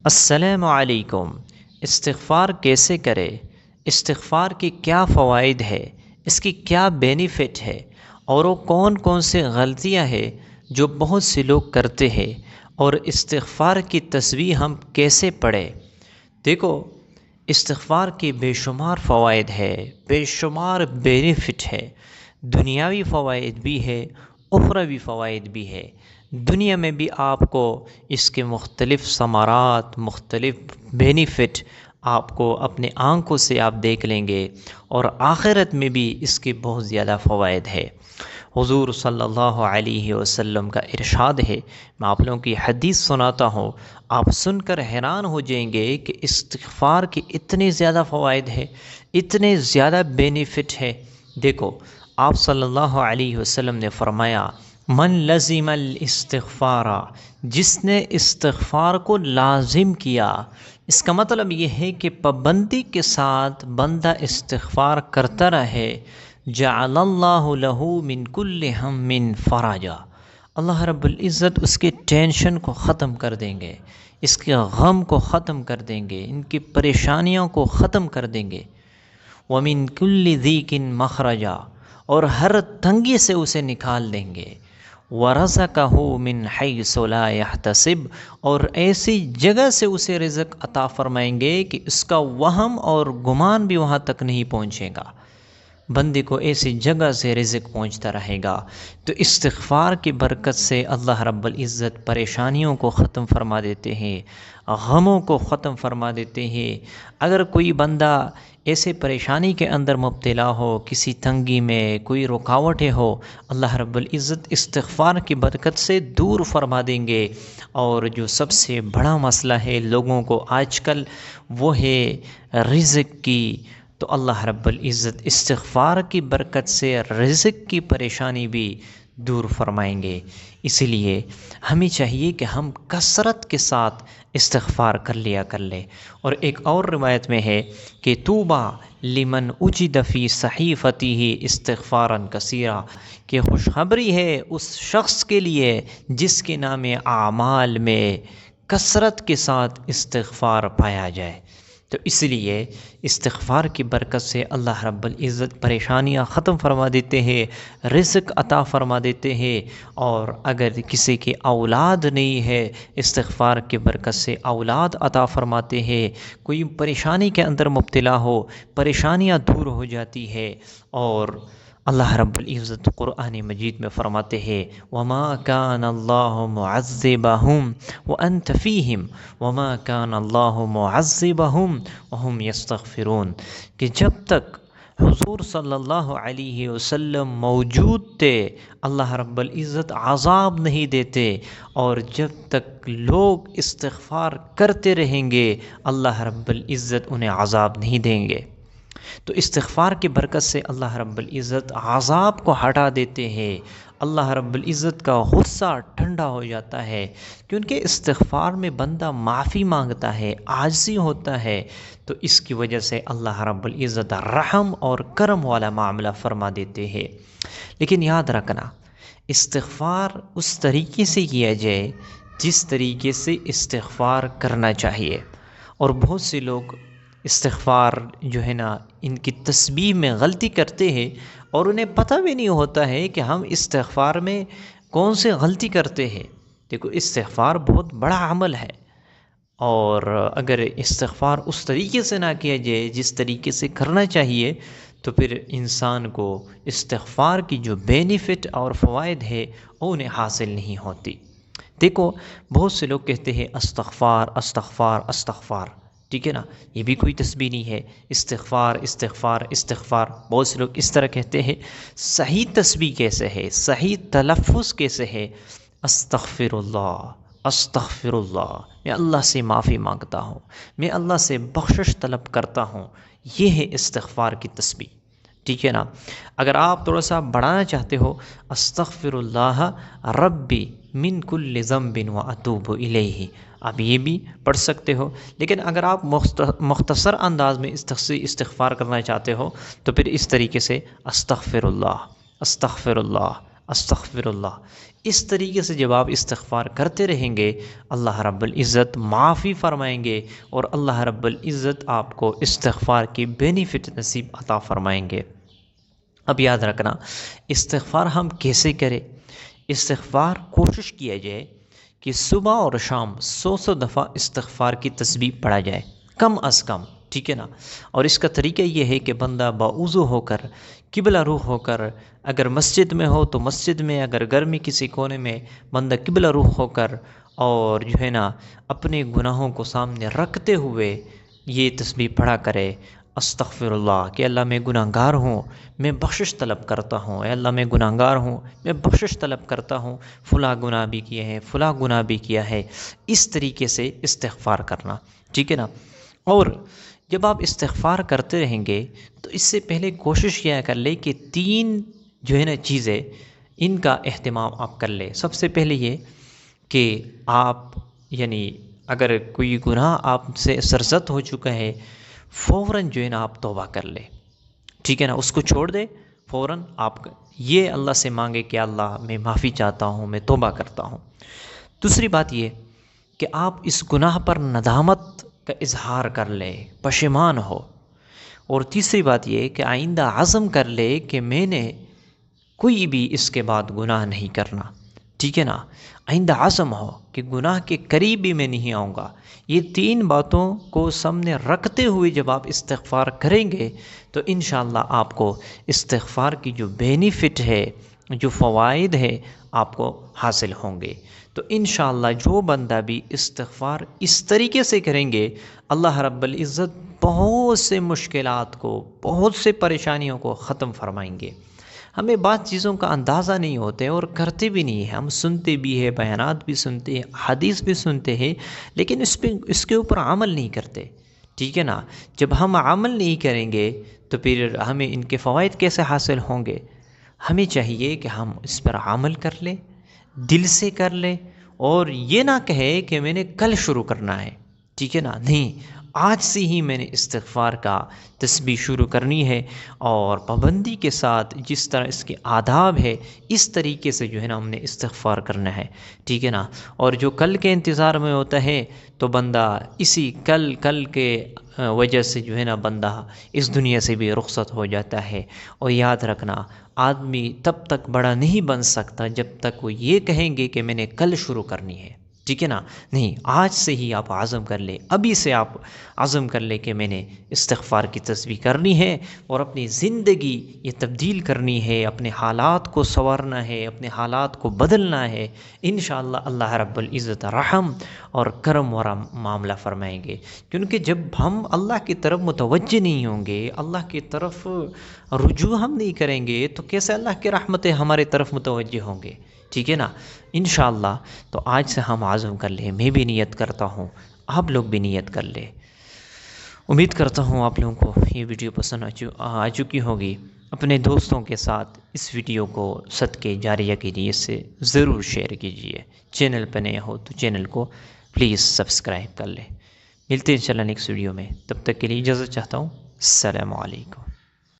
السلام علیکم۔ استغفار کیسے کرے؟ استغفار کے کیا فوائد ہے؟ اس کی کیا بینیفٹ ہے؟ اور وہ کون کون سے غلطیاں ہیں جو بہت سے لوگ کرتے ہیں؟ اور استغفار کی تسبیح ہم کیسے پڑھیں؟ دیکھو، استغفار کے بے شمار فوائد ہے، بے شمار بینیفٹ ہے، دنیاوی فوائد بھی ہے، اخروی فوائد بھی ہے۔ دنیا میں بھی آپ کو اس کے مختلف ثمرات، مختلف بینیفٹ آپ کو اپنے آنکھوں سے آپ دیکھ لیں گے، اور آخرت میں بھی اس کے بہت زیادہ فوائد ہے۔ حضور صلی اللہ علیہ وسلم کا ارشاد ہے، میں آپ لوگوں کی حدیث سناتا ہوں، آپ سن کر حیران ہو جائیں گے کہ استغفار کے اتنے زیادہ فوائد ہیں، اتنے زیادہ بینیفٹ ہے۔ دیکھو، آپ صلی اللہ علیہ وسلم نے فرمایا، من لزم الاستغفار، جس نے استغفار کو لازم کیا۔ اس کا مطلب یہ ہے کہ پابندی کے ساتھ بندہ استغفار کرتا رہے، جعل اللہ لہ من کل ہم فرجا، اللہ رب العزت اس کے ٹینشن کو ختم کر دیں گے، اس کے غم کو ختم کر دیں گے، ان کی پریشانیوں کو ختم کر دیں گے۔ وَمِن كُلِّ ضِيقٍ مَخْرَجًا، اور ہر تنگی سے اسے نکال دیں گے۔ وَرَزَقَهُ مِنْ حَيْثُ لَا يَحْتَسِبُ، اور ایسی جگہ سے اسے رزق عطا فرمائیں گے کہ اس کا وہم اور گمان بھی وہاں تک نہیں پہنچے گا۔ بندے کو ایسی جگہ سے رزق پہنچتا رہے گا۔ تو استغفار کی برکت سے اللہ رب العزت پریشانیوں کو ختم فرما دیتے ہیں، غموں کو ختم فرما دیتے ہیں۔ اگر کوئی بندہ ایسے پریشانی کے اندر مبتلا ہو، کسی تنگی میں کوئی رکاوٹیں ہو، اللہ رب العزت استغفار کی برکت سے دور فرما دیں گے۔ اور جو سب سے بڑا مسئلہ ہے لوگوں کو آج کل، وہ ہے رزق کی، تو اللہ رب العزت استغفار کی برکت سے رزق کی پریشانی بھی دور فرمائیں گے۔ اسی لیے ہمیں چاہیے کہ ہم کثرت کے ساتھ استغفار کر لیا کر لیں۔ اور ایک اور روایت میں ہے کہ طوبیٰ لمن وجد فی صحیفتہ استغفارا کثیرا، کہ خوشخبری ہے اس شخص کے لیے جس کے نام اعمال میں کثرت کے ساتھ استغفار پایا جائے۔ تو اس لیے استغفار کی برکت سے اللہ رب العزت پریشانیاں ختم فرما دیتے ہیں، رزق عطا فرما دیتے ہیں۔ اور اگر کسی کی اولاد نہیں ہے، استغفار کی برکت سے اولاد عطا فرماتے ہیں۔ کوئی پریشانی کے اندر مبتلا ہو، پریشانیاں دور ہو جاتی ہے۔ اور اللہ رب العزت قرآن مجید میں فرماتے ہیں، وَمَا كَانَ اللَّهُ مُعَذِّبَهُمْ وَأَنْتَ فِيهِمْ وَمَا كَانَ اللَّهُ مُعَذِّبَهُمْ وَهُمْ يَسْتَغْفِرُونَ، کہ جب تک حضور صلی اللہ علیہ وسلم موجود تھے، اللہ رب العزت عذاب نہیں دیتے، اور جب تک لوگ استغفار کرتے رہیں گے اللہ رب العزت انہیں عذاب نہیں دیں گے۔ تو استغفار کی برکت سے اللہ رب العزت عذاب کو ہٹا دیتے ہیں، اللہ رب العزت کا غصہ ٹھنڈا ہو جاتا ہے، کیونکہ استغفار میں بندہ معافی مانگتا ہے، عاجزی ہوتا ہے، تو اس کی وجہ سے اللہ رب العزت رحم اور کرم والا معاملہ فرما دیتے ہیں۔ لیکن یاد رکھنا، استغفار اس طریقے سے کیا جائے جس طریقے سے استغفار کرنا چاہیے۔ اور بہت سے لوگ استغفار جو ہے نا، ان کی تسبیح میں غلطی کرتے ہیں، اور انہیں پتہ بھی نہیں ہوتا ہے کہ ہم استغفار میں کون سے غلطی کرتے ہیں۔ دیکھو، استغفار بہت بڑا عمل ہے، اور اگر استغفار اس طریقے سے نہ کیا جائے جس طریقے سے کرنا چاہیے، تو پھر انسان کو استغفار کی جو بینیفٹ اور فوائد ہے وہ انہیں حاصل نہیں ہوتی۔ دیکھو، بہت سے لوگ کہتے ہیں استغفار استغفار استغفار، ٹھیک ہے نا، یہ بھی کوئی تسبیح نہیں ہے۔ استغفار استغفار استغفار، بہت سے لوگ اس طرح کہتے ہیں۔ صحیح تسبیح کیسے ہے، صحیح تلفظ کیسے ہے؟ استغفر اللہ، استغفر اللہ، میں اللہ سے معافی مانگتا ہوں، میں اللہ سے بخشش طلب کرتا ہوں، یہ ہے استغفار کی تسبیح، ٹھیک ہے نا۔ اگر آپ تھوڑا سا بڑھانا چاہتے ہو، استغفر اللہ ربی من کل ذنب واتوب الیہ، آپ یہ بھی پڑھ سکتے ہو۔ لیکن اگر آپ مختصر انداز میں استغفار کرنا چاہتے ہو، تو پھر اس طریقے سے استغفر اللہ، استغفر اللہ، استغفر اللہ۔ اس طریقے سے جب آپ استغفار کرتے رہیں گے اللہ رب العزت معافی فرمائیں گے، اور اللہ رب العزت آپ کو استغفار کی بینیفٹ نصیب عطا فرمائیں گے۔ اب یاد رکھنا استغفار ہم کیسے کریں؟ استغفار کوشش کیا جائے کہ صبح اور شام 100 دفعہ استغفار کی تسبیح پڑھا جائے کم از کم، ٹھیک ہے نا؟ اور اس کا طریقہ یہ ہے کہ بندہ باوضو ہو کر، قبلہ روح ہو کر، اگر مسجد میں ہو تو مسجد میں، اگر گھر میں کسی کونے میں، بندہ قبلہ روح ہو کر اور جو ہے نا اپنے گناہوں کو سامنے رکھتے ہوئے یہ تسبیح پڑھا کرے، استغفر اللہ، کہ اللہ میں گناہ گار ہوں، میں بخشش طلب کرتا ہوں، اے اللہ میں گناہ گار ہوں، میں بخشش طلب کرتا ہوں، فلاں گناہ بھی کیے ہیں، فلاں گناہ بھی کیا ہے۔ اس طریقے سے استغفار کرنا، ٹھیک ہے نا؟ اور جب آپ استغفار کرتے رہیں گے تو اس سے پہلے کوشش کیا کر لیں کہ 3 جو ہے نا چیزیں، ان کا اہتمام آپ کر لیں۔ سب سے پہلے یہ کہ آپ یعنی اگر کوئی گناہ آپ سے سرزد ہو چکا ہے، فوراً جو ہے نا آپ توبہ کر لیں، ٹھیک ہے نا؟ اس کو چھوڑ دے فوراً، آپ یہ اللہ سے مانگے کہ اللہ میں معافی چاہتا ہوں، میں توبہ کرتا ہوں۔ دوسری بات یہ کہ آپ اس گناہ پر ندامت کا اظہار کر لے، پشیمان ہو۔ اور تیسری بات یہ کہ آئندہ عزم کر لے کہ میں نے کوئی بھی اس کے بعد گناہ نہیں کرنا، ٹھیک ہے نا؟ آئندہ عزم ہو کہ گناہ کے قریب بھی میں نہیں آؤں گا۔ یہ 3 باتوں کو سامنے رکھتے ہوئے جب آپ استغفار کریں گے تو انشاءاللہ آپ کو استغفار کی جو بینیفٹ ہے، جو فوائد ہے، آپ کو حاصل ہوں گے۔ تو انشاءاللہ جو بندہ بھی استغفار اس طریقے سے کریں گے، اللہ رب العزت بہت سے مشکلات کو، بہت سے پریشانیوں کو ختم فرمائیں گے۔ ہمیں بعض چیزوں کا اندازہ نہیں ہوتے اور کرتے بھی نہیں ہیں، ہم سنتے بھی ہیں، بیانات بھی سنتے ہیں، حدیث بھی سنتے ہیں، لیکن اس کے اوپر عمل نہیں کرتے، ٹھیک ہے نا؟ جب ہم عمل نہیں کریں گے تو پھر ہمیں ان کے فوائد کیسے حاصل ہوں گے؟ ہمیں چاہیے کہ ہم اس پر عمل کر لیں، دل سے کر لیں، اور یہ نہ کہے کہ میں نے کل شروع کرنا ہے، ٹھیک ہے نا؟ نہیں، آج سے ہی میں نے استغفار کا تسبیح شروع کرنی ہے، اور پابندی کے ساتھ جس طرح اس کے آداب ہے اس طریقے سے جو ہے نا ہم نے استغفار کرنا ہے، ٹھیک ہے نا؟ اور جو کل کے انتظار میں ہوتا ہے تو بندہ اسی کل کے وجہ سے جو ہے نا بندہ اس دنیا سے بھی رخصت ہو جاتا ہے۔ اور یاد رکھنا آدمی تب تک بڑا نہیں بن سکتا جب تک وہ یہ کہیں گے کہ میں نے کل شروع کرنی ہے، ٹھیک ہے نا؟ نہیں، آج سے ہی آپ عزم کر لیں، ابھی سے آپ عزم کر لیں کہ میں نے استغفار کی تسبیح کرنی ہے، اور اپنی زندگی یہ تبدیل کرنی ہے، اپنے حالات کو سنوارنا ہے، اپنے حالات کو بدلنا ہے۔ انشاءاللہ اللہ رب العزت رحم اور کرم والا معاملہ فرمائیں گے، کیونکہ جب ہم اللہ کی طرف متوجہ نہیں ہوں گے، اللہ کی طرف رجوع ہم نہیں کریں گے، تو کیسے اللہ کی رحمتیں ہمارے طرف متوجہ ہوں گے، ٹھیک ہے نا؟ انشاءاللہ تو آج سے ہم عزم کر لیں، میں بھی نیت کرتا ہوں، آپ لوگ بھی نیت کر لیں۔ امید کرتا ہوں آپ لوگوں کو یہ ویڈیو پسند آ چکی ہوگی۔ اپنے دوستوں کے ساتھ اس ویڈیو کو صدقے جاریہ کے لیے سے ضرور شیئر کیجیے۔ چینل پہ نئے ہو تو چینل کو پلیز سبسکرائب کر لیں۔ ملتے ہیں انشاءاللہ نیکسٹ ویڈیو میں، تب تک کے لیے اجازت چاہتا ہوں۔ السلام علیکم۔